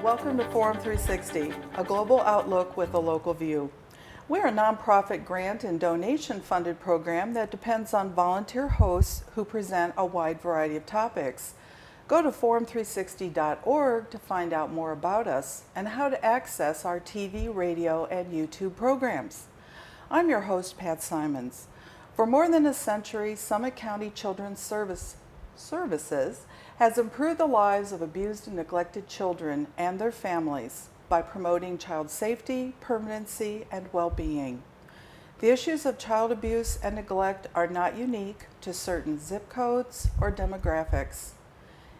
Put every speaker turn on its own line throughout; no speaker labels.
Welcome to Forum 360, a global outlook with a local view. We're a nonprofit grant and donation funded program that depends on volunteer hosts who present a wide variety of topics. Go to forum360.org to find out more about us and how to access our TV, radio, and YouTube programs. I'm your host, Pat Simons. For more than a century, Summit County Children's Services has improved the lives of abused and neglected children and their families by promoting child safety, permanency, and well-being. The issues of child abuse and neglect are not unique to certain zip codes or demographics.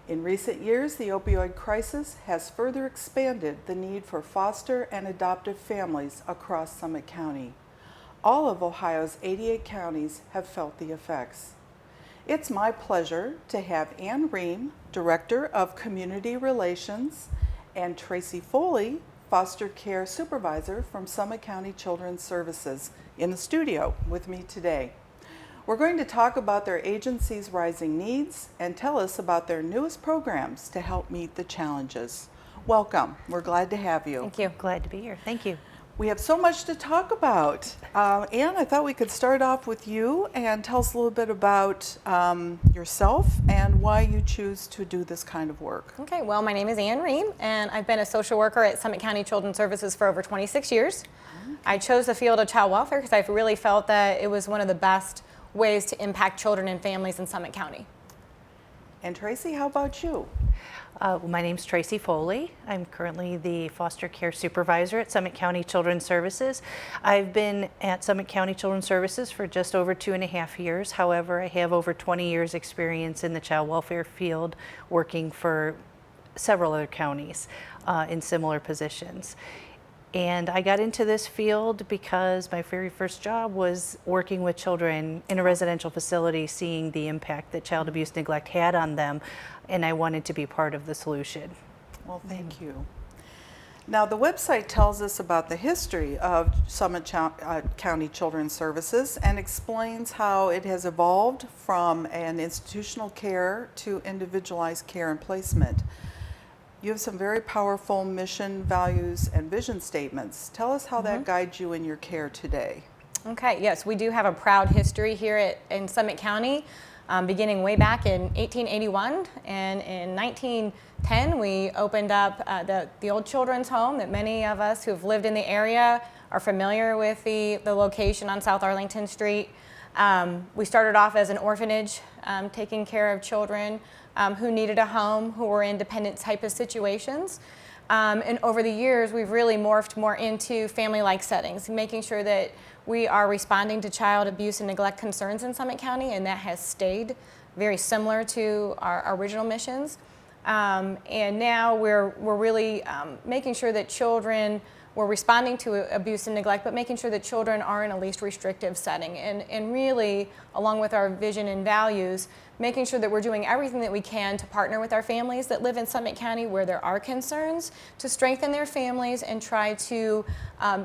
In recent years, the opioid crisis has further expanded the need for foster and adoptive families across Summit County. All of Ohio's 88 counties have felt the effects. It's my pleasure to have Ream, Director of Community Relations, and Traci Foley, Foster Care Supervisor from Summit County Children's Services, in the studio with me today. We're going to talk about their agency's rising needs and tell us about their newest programs to help meet the challenges. Welcome. We're glad to have you.
Thank you. Glad to be here. Thank you.
We have so much to talk about. Anne, I thought we could start off with you and tell us a little bit about yourself and why you choose to do this kind of work.
Okay, well, my name is Ream, and I've been a social worker at Summit County Children's Services for over 26 years. Okay. I chose the field of child welfare because I've really felt that it was one of the best ways to impact children and families in Summit County.
And Traci, how about you?
My name's Traci Foley. I'm currently the foster care supervisor at Summit County Children's Services. I've been at Summit County Children's Services for just over 2.5 years. However, I have over 20 years experience in the child welfare field, working for several other counties in similar positions. And I got into this field because my very first job was working with children in a residential facility, seeing the impact that child abuse neglect had on them, and I wanted to be part of the solution.
Well, thank you. Now, the website tells us about the history of Summit County Children's Services and explains how it has evolved from an institutional care to individualized care and placement. You have some very powerful mission, values, and vision statements. Tell us how that guides you in your care today.
Okay, yes, we do have a proud history here in Summit County, beginning way back in 1881. And in 1910, we opened up the old children's home that many of us who have lived in the area are familiar with the location on South Arlington Street. We started off as an orphanage, taking care of children who needed a home, who were in dependent type of situations. And over the years, we've really morphed more into family-like settings, making sure that we are responding to child abuse and neglect concerns in Summit County, and that has stayed very similar to our original missions. And now we're really making sure that we're responding to abuse and neglect, but making sure that children are in a least restrictive setting. And really, along with our vision and values, making sure that we're doing everything that we can to partner with our families that live in Summit County where there are concerns, to strengthen their families and try to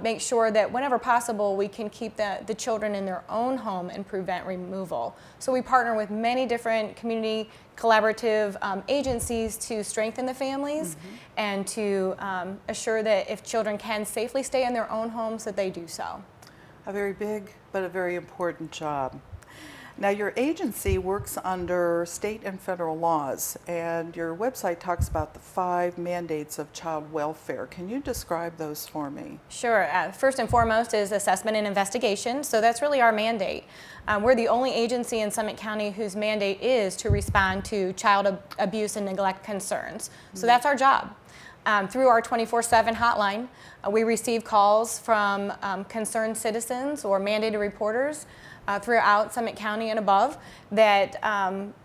make sure that whenever possible we can keep the children in their own home and prevent removal. So we partner with many different community collaborative agencies to strengthen the families and to assure that if children can safely stay in their own homes, that they do so.
A very big but a very important job. Now, your agency works under state and federal laws, and your website talks about the 5 mandates of child welfare. Can you describe those for me?
Sure. First and foremost is assessment and investigation. So that's really our mandate. We're the only agency in Summit County whose mandate is to respond to child abuse and neglect concerns. So that's our job. Through our 24/7 hotline, we receive calls from concerned citizens or mandated reporters throughout Summit County and above that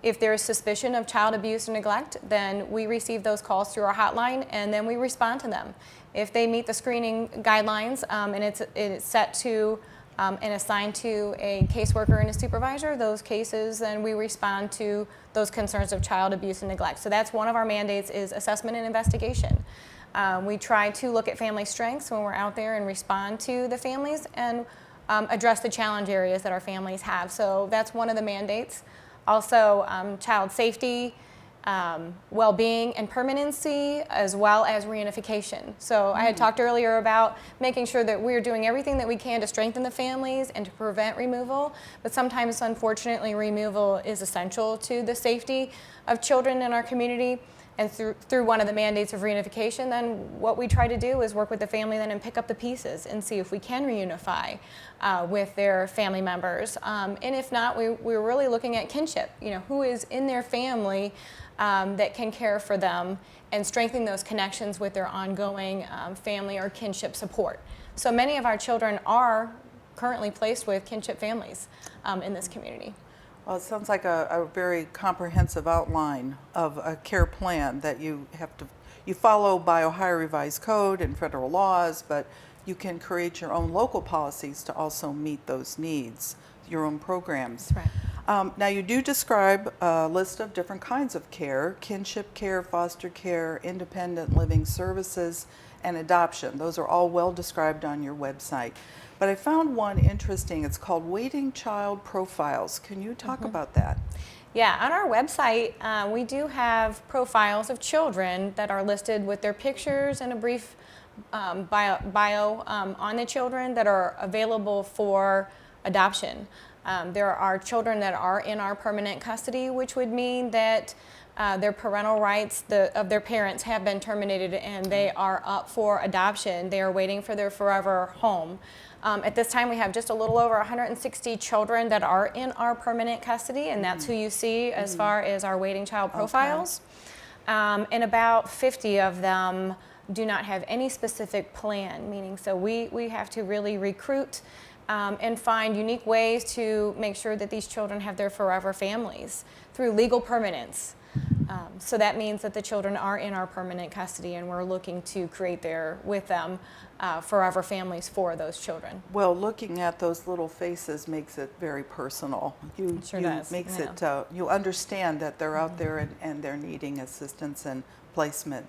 if there is suspicion of child abuse and neglect, then we receive those calls through our hotline and then we respond to them. If they meet the screening guidelines and it's set to and assigned to a caseworker and a supervisor, those cases, then we respond to those concerns of child abuse and neglect. So that's one of our mandates, is assessment and investigation. We try to look at family strengths when we're out there and respond to the families, and address the challenge areas that our families have. So that's one of the mandates. Also, child safety, well-being and permanency, as well as reunification. So I had talked earlier about making sure that we're doing everything that we can to strengthen the families and to prevent removal, but sometimes, unfortunately, removal is essential to the safety of children in our community. And through one of the mandates of reunification, then what we try to do is work with the family then and pick up the pieces and see if we can reunify with their family members. And if not, we're really looking at kinship. You know, who is in their family that can care for them and strengthen those connections with their ongoing family or kinship support. So many of our children are currently placed with kinship families in this community.
Well, it sounds like a very comprehensive outline of a care plan that you follow by Ohio Revised Code and federal laws, but you can create your own local policies to also meet those needs, your own programs.
That's right.
Now, you do describe a list of different kinds of care: kinship care, foster care, independent living services, and adoption. Those are all well described on your website. But I found one interesting. It's called Waiting Child Profiles. Can you talk about that?
Yeah, on our website, we do have profiles of children that are listed with their pictures and a brief bio on the children that are available for adoption. There are children that are in our permanent custody, which would mean that their parental rights of their parents have been terminated and they are up for adoption. They are waiting for their forever home. At this time, we have just a little over 160 children that are in our permanent custody, and that's who you see as far as our waiting child profiles. And about 50 of them do not have any specific plan, meaning so we have to really recruit and find unique ways to make sure that these children have their forever families through legal permanence. So that means that the children are in our permanent custody and we're looking to create with them forever families for those children.
Well, looking at those little faces makes it very personal.
It sure does.
Makes it, you understand that they're out there and they're needing assistance and placement.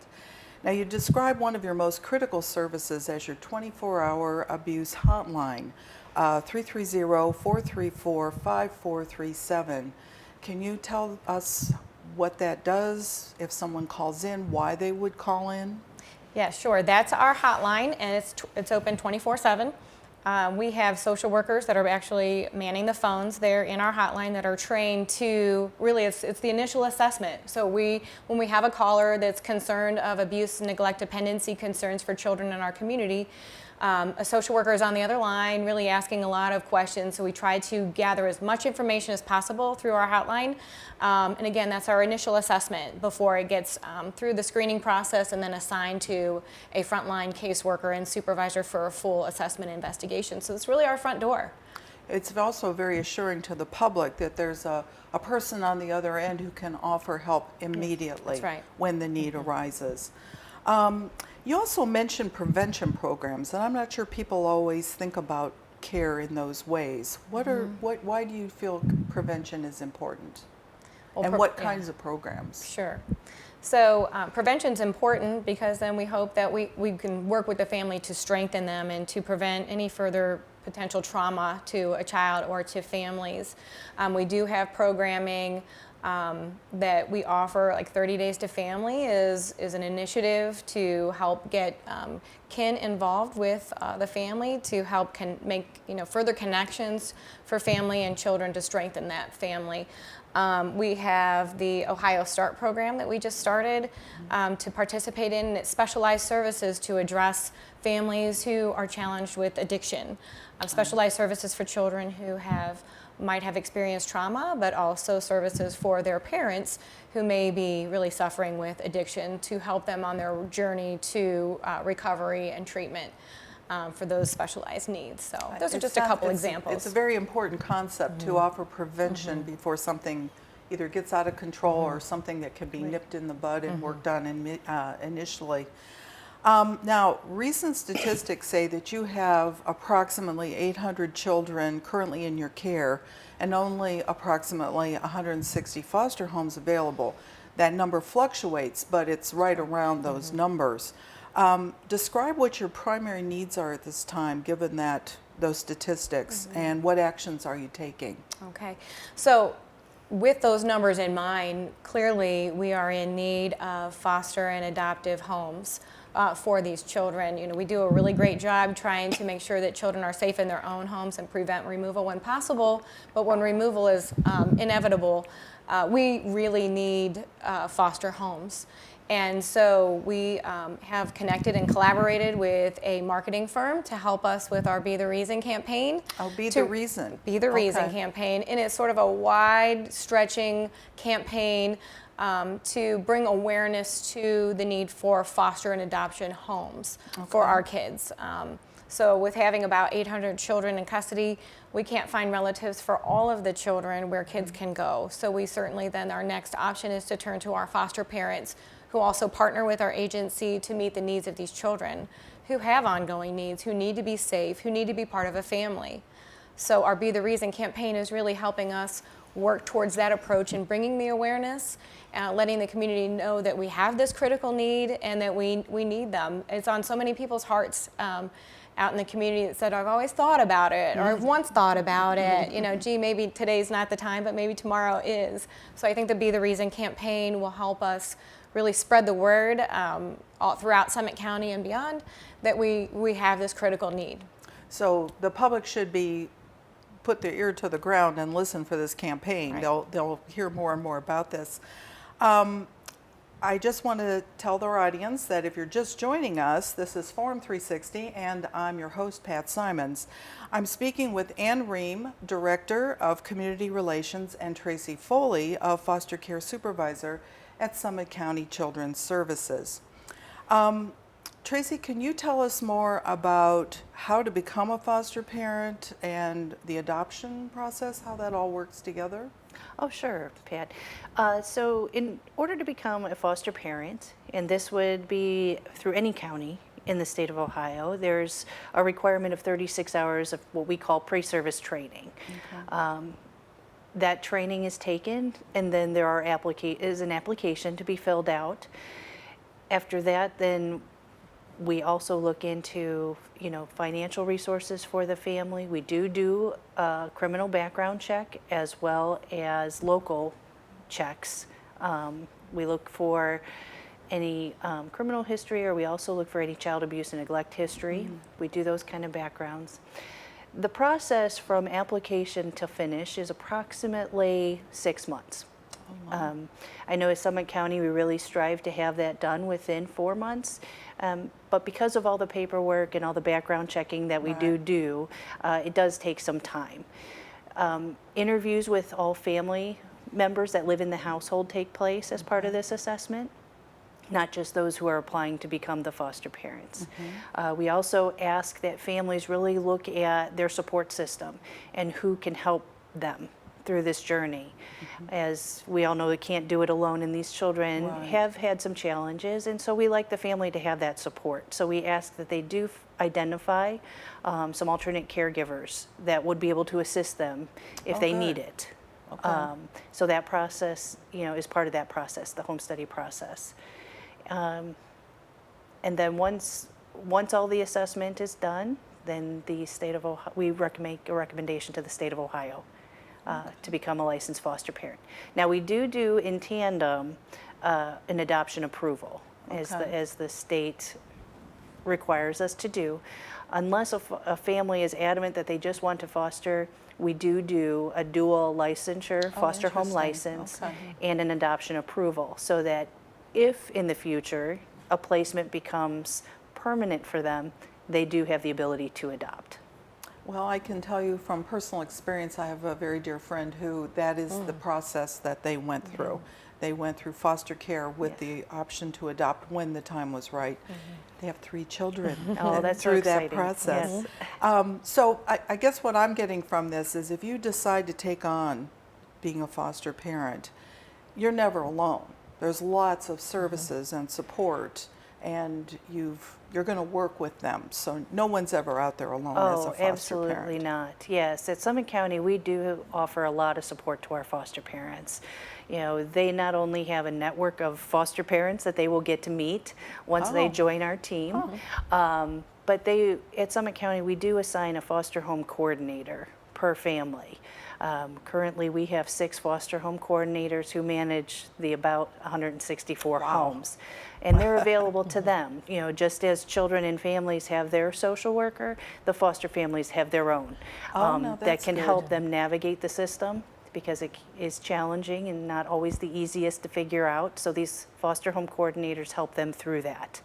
Now, you describe one of your most critical services as your 24-hour abuse hotline, 330-434-5437. Can you tell us what that does, if someone calls in, why they would call in?
Yeah, sure. That's our hotline, and it's open 24/7. We have social workers that are actually manning the phones there in our hotline that are trained to really, it's the initial assessment. So when we have a caller that's concerned of abuse, neglect, dependency concerns for children in our community, a social worker is on the other line really asking a lot of questions. So we try to gather as much information as possible through our hotline. And again, that's our initial assessment before it gets through the screening process and then assigned to a frontline caseworker and supervisor for a full assessment investigation. So it's really our front door.
It's also very assuring to the public that there's a person on the other end who can offer help immediately.
That's right.
When the need arises. You also mentioned prevention programs, and I'm not sure people always think about care in those ways. Why do you feel prevention is important?
Well,
and what kinds of programs?
Sure. So prevention is important because then we hope that we can work with the family to strengthen them and to prevent any further potential trauma to a child or to families. We do have programming that we offer, like 30 Days to Family is an initiative to help get kin involved with the family to help make further connections for family and children to strengthen that family. We have the Ohio Start program that we just started to participate in. It's specialized services to address families who are challenged with addiction. Specialized services for children who might have experienced trauma, but also services for their parents who may be really suffering with addiction to help them on their journey to recovery and treatment for those specialized needs. So those are just a couple examples.
It's a very important concept to offer prevention before something either gets out of control or something that can be nipped in the bud and worked on initially. Now, recent statistics say that you have approximately 800 children currently in your care and only approximately 160 foster homes available. That number fluctuates, but it's right around those numbers. Describe what your primary needs are at this time, given those statistics, and what actions are you taking?
Okay, so with those numbers in mind, clearly we are in need of foster and adoptive homes for these children. You know, we do a really great job trying to make sure that children are safe in their own homes and prevent removal when possible, but when removal is inevitable, we really need foster homes. And so we have connected and collaborated with a marketing firm to help us with our Be the Reason campaign.
Oh, Be the Reason.
Be the Reason
Okay.
campaign. And it's sort of a wide stretching campaign to bring awareness to the need for foster and adoption homes for our kids. So with having about 800 children in custody, we can't find relatives for all of the children where kids can go. So we certainly then, our next option is to turn to our foster parents, who also partner with our agency to meet the needs of these children who have ongoing needs, who need to be safe, who need to be part of a family. So our Be the Reason campaign is really helping us work towards that approach and bringing the awareness, letting the community know that we have this critical need and that we need them. It's on so many people's hearts out in the community that said, I've always thought about it, or I've once thought about it. You know, gee, maybe today's not the time, but maybe tomorrow is. So I think the Be the Reason campaign will help us really spread the word all throughout Summit County and beyond that we have this critical need.
So the public should put their ear to the ground and listen for this campaign.
Right.
They'll hear more and more about this. I just want to tell our audience that if you're just joining us, this is Forum 360, and I'm your host, Pat Simons. I'm speaking with Ann Ream, Director of Community Relations, and Traci Foley, of Foster Care Supervisor at Summit County Children's Services. Traci, can you tell us more about how to become a foster parent and the adoption process, how that all works together?
Oh, sure, Pat. So in order to become a foster parent, and this would be through any county in the state of Ohio, there's a requirement of 36 hours of what we call pre-service training. Okay. That training is taken, and then there is an application to be filled out. After that, then we also look into, financial resources for the family. We do a criminal background check as well as local checks. We look for any criminal history, or we also look for any child abuse and neglect history. We do those kind of backgrounds. The process from application to finish is approximately 6 months. I know at Summit County we really strive to have that done within 4 months, but because of all the paperwork and all the background checking that we do, it does take some time. Interviews with all family members that live in the household take place as part of this assessment, not just those who are applying to become the foster parents. We also ask that families really look at their support system and who can help them through this journey. As we all know, they can't do it alone, and these children have had some challenges, and so we like the family to have that support. So we ask that they do identify some alternate caregivers that would be able to assist them if they need it. Okay. So that process, is part of that process, the home study process. And then once all the assessment is done, then the state of Ohio, we make a recommendation to the state of Ohio to become a licensed foster parent. Now we do in tandem an adoption approval, as the state requires us to do. Unless a family is adamant that they just want to foster, we do a dual licensure, foster home license, and an adoption approval, so that if in the future a placement becomes permanent for them, they do have the ability to adopt.
Well, I can tell you from personal experience, I have a very dear friend who that is the process that they went through. They went through foster care with the option to adopt when the time was right. They have 3 children
that's
through
so
that
exciting.
process.
Yes.
So I guess what I'm getting from this is if you decide to take on being a foster parent, you're never alone. There's lots of services and support and you're going to work with them. So no one's ever out there alone as a foster
absolutely
parent.
not. Yes, at Summit County, we do offer a lot of support to our foster parents. You know, they not only have a network of foster parents that they will get to meet once they join our team, but at Summit County, we do assign a foster home coordinator per family. Currently, we have 6 foster home coordinators who manage the about 164 homes, and they're available to them. You know, just as children and families have their social worker, the foster families have their own
No,
that
that's
can
good.
help them navigate the system, because it is challenging and not always the easiest to figure out. So these foster home coordinators help them through that.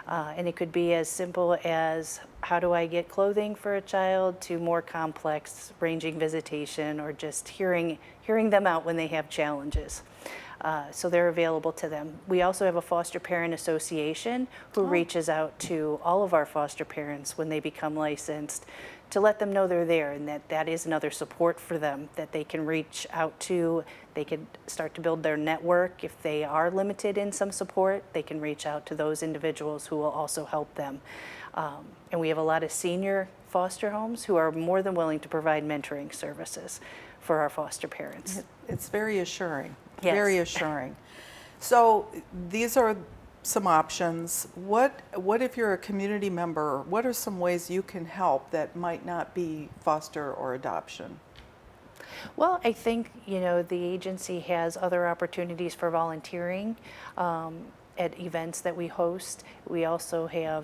And it could be as simple as, how do I get clothing for a child, to more complex, ranging visitation, or just hearing them out when they have challenges. So they're available to them. We also have a foster parent association who reaches out to all of our foster parents when they become licensed, to let them know they're there, and that is another support for them that they can reach out to. They can start to build their network. If they are limited in some support, they can reach out to those individuals who will also help them. And we have a lot of senior foster homes who are more than willing to provide mentoring services for our foster parents.
It's very assuring,
Yes.
very assuring. So these are some options. What if you're a community member? What are some ways you can help that might not be foster or adoption?
Well, I think, you know, the agency has other opportunities for volunteering at events that we host. We also have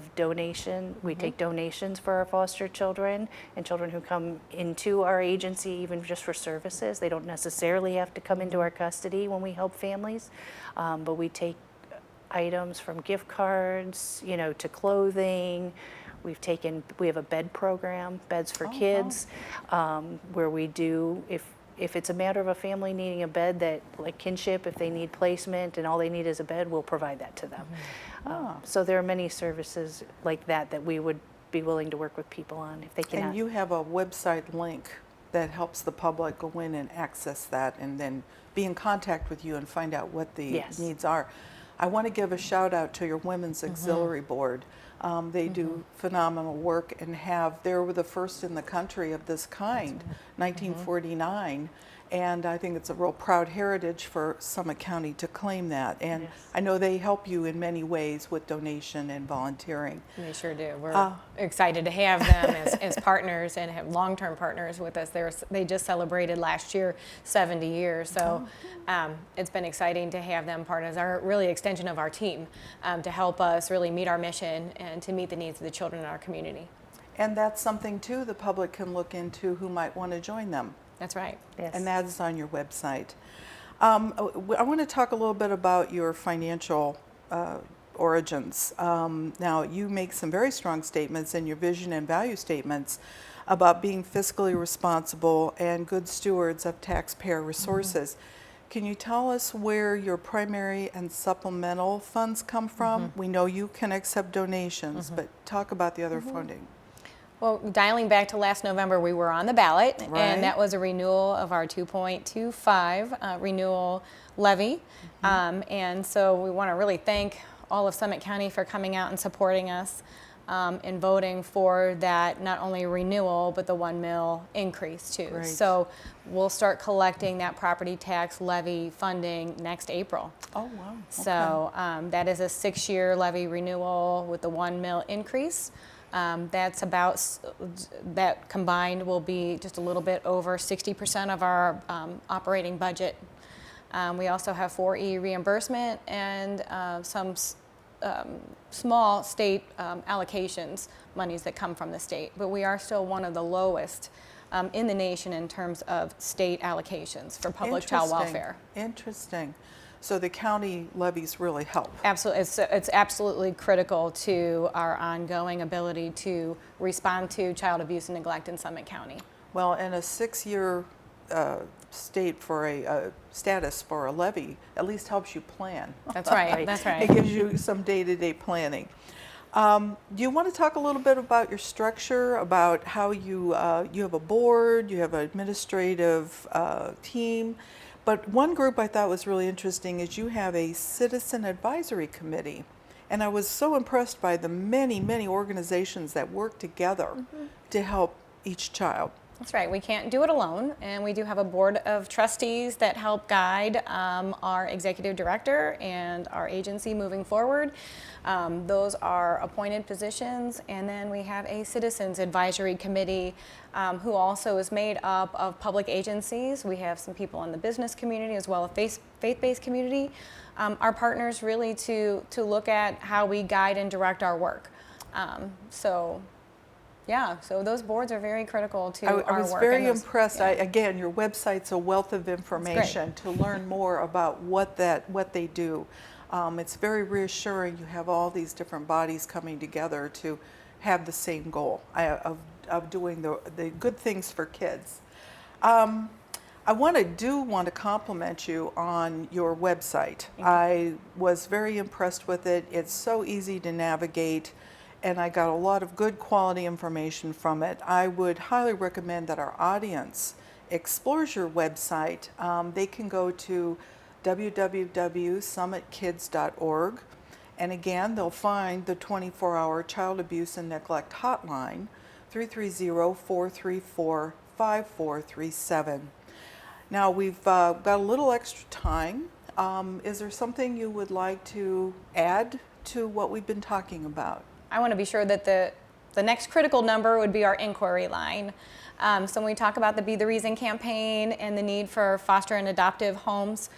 we take donations for our foster children and children who come into our agency, even just for services. They don't necessarily have to come into our custody when we help families, but we take items from gift cards, you know, to clothing. We have a bed program, Beds for Kids, where we do, if it's a matter of a family needing a bed, that, like kinship, if they need placement and all they need is a bed, we'll provide that to them. So there are many services like that we would be willing to work with people on if they cannot.
And you have a website link that helps the public go in and access that, and then be in contact with you and find out what the needs are. I want to give a shout out to your Women's Auxiliary Board. They do phenomenal work, and they were the first in the country of this kind, 1949. And I think it's a real proud heritage for Summit County to claim that. And I know they help you in many ways with donation and volunteering.
They sure do. We're excited to have them as partners, and have long-term partners with us. They just celebrated last year 70 years, so it's been exciting to have them part as our really extension of our team, to help us really meet our mission and to meet the needs of the children in our community.
And that's something too the public can look into who might want to join them.
That's right.
Yes.
And that is on your website. I want to talk a little bit about your financial origins. Now, you make some very strong statements in your vision and value statements about being fiscally responsible and good stewards of taxpayer resources. Can you tell us where your primary and supplemental funds come from? We know you can accept donations, but talk about the other funding.
Well, dialing back to last November, we were on the ballot,
Right.
and that was a renewal of our 2.25 renewal levy. And so we want to really thank all of Summit County for coming out and supporting us and voting for that, not only renewal, but the 1 mil increase too.
Great.
So we'll start collecting that property tax levy funding next April.
Oh, wow.
So that is a 6-year levy renewal with the 1 mil increase. That's about, that combined will be just a little bit over 60% of our operating budget. We also have 4E reimbursement and some small state allocations, monies that come from the state. But we are still one of the lowest in the nation in terms of state allocations for public child welfare.
Interesting. So the county levies really help.
Absolutely, it's absolutely critical to our ongoing ability to respond to child abuse and neglect in Summit County.
Well, and a 6-year state for a status for a levy at least helps you plan.
That's right. That's right.
It gives you some day-to-day planning. Do you want to talk a little bit about your structure, about how you have a board, you have an administrative team? But one group I thought was really interesting is you have a citizen advisory committee. And I was so impressed by the many, many organizations that work together to help each child.
That's right. We can't do it alone, and we do have a board of trustees that help guide our executive director and our agency moving forward. Those are appointed positions, and then we have a citizens advisory committee who also is made up of public agencies. We have some people in the business community as well as faith-based community. Our partners really to look at how we guide and direct our work. Yeah, so those boards are very critical to our work.
I was very impressed. Yeah. Again, your website's a wealth of information to learn more about what they do. It's very reassuring. You have all these different bodies coming together to have the same goal of doing the good things for kids. I want to compliment you on your website. I was very impressed with it. It's so easy to navigate, and I got a lot of good quality information from it. I would highly recommend that our audience explores your website. They can go to www.summitkids.org, and again, they'll find the 24-hour child abuse and neglect hotline, 330-434-5437. Now, we've got a little extra time. Is there something you would like to add to what we've been talking about?
I want to be sure that the next critical number would be our inquiry line. So when we talk about the Be the Reason campaign and the need for foster and adoptive homes,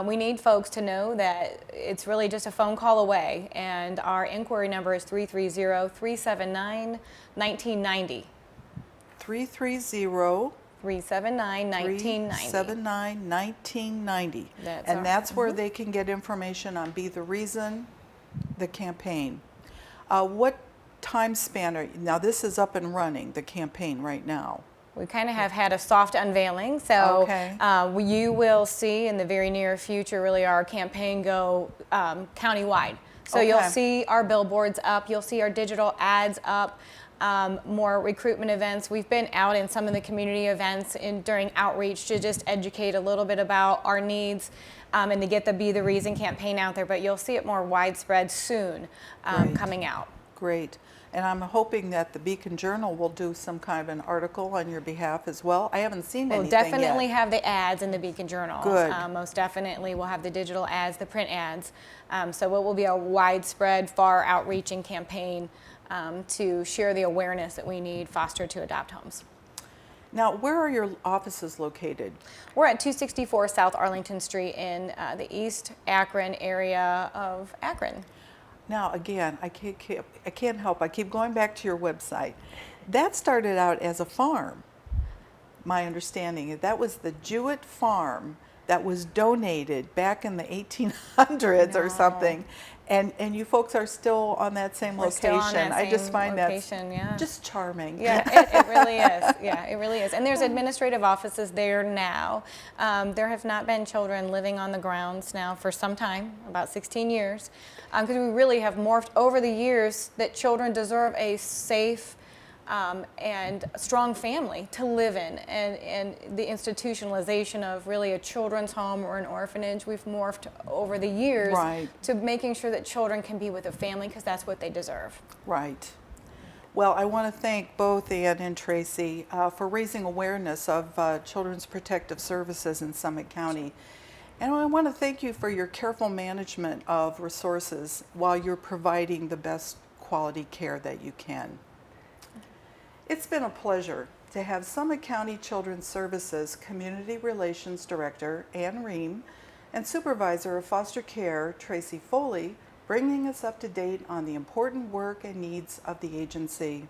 we need folks to know that it's really just a phone call away, and our inquiry number is 330-379-1990.
330-379-1990. That's where they can get information on Be the Reason, the campaign. What time span now this is up and running, the campaign right now?
We kind of have had a soft unveiling, so you will see in the very near future really our campaign go countywide. So you'll see our billboards up, you'll see our digital ads up, more recruitment events. We've been out in some of the community events during outreach to just educate a little bit about our needs and to get the Be the Reason campaign out there, but you'll see it more widespread soon coming out.
Great. And I'm hoping that the Beacon Journal will do some kind of an article on your behalf as well. I haven't seen anything yet.
We'll definitely have the ads in the Beacon Journal.
Good.
Most definitely we'll have the digital ads, the print ads. So it will be a widespread, far outreaching campaign to share the awareness that we need foster to adopt homes.
Now, where are your offices located?
We're at 264 South Arlington Street in the East Akron area of Akron.
Now, again, I can't help. I keep going back to your website. That started out as a farm. My understanding, that was the Jewett farm that was donated back in the 1800s or something. And you folks are still on that same location.
Still on that
I just find
location,
that just charming.
Yeah, it really is. Yeah, it really is. And there's administrative offices there now. There have not been children living on the grounds now for some time, about 16 years, because we really have morphed over the years that children deserve a safe and a strong family to live in, and the institutionalization of really a children's home or an orphanage, we've morphed over the years to making sure that children can be with a family because that's what they deserve.
Right. Well, I want to thank both Ann and Traci for raising awareness of Children's Protective Services in Summit County. And I want to thank you for your careful management of resources while you're providing the best quality care that you can. It's been a pleasure to have Summit County Children's Services Community Relations Director Ann Ream and Supervisor of Foster Care Traci Foley bringing us up to date on the important work and needs of the agency.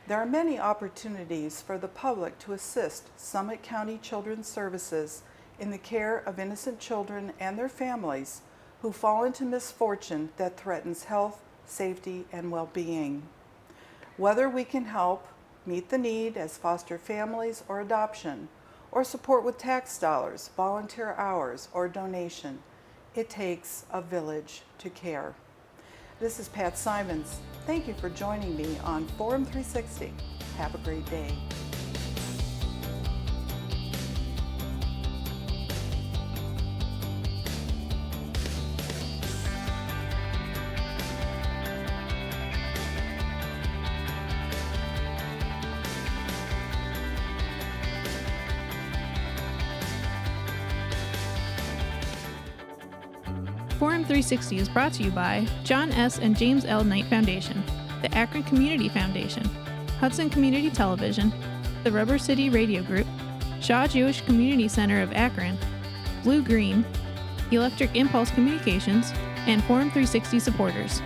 There are many opportunities for the public to assist Summit County Children's Services in the care of innocent children and their families who fall into misfortune that threatens health, safety, and well-being. Whether we can help meet the need as foster families or adoption, or support with tax dollars, volunteer hours, or donation, it takes a village to care. This is Pat Simons. Thank you for joining me on Forum 360. Have a great day.
Forum 360 is brought to you by John S. and James L. Knight Foundation, the Akron Community Foundation, Hudson Community Television, the Rubber City Radio Group, Shaw Jewish Community Center of Akron, Blue Green, Electric Impulse Communications, and Forum 360 supporters.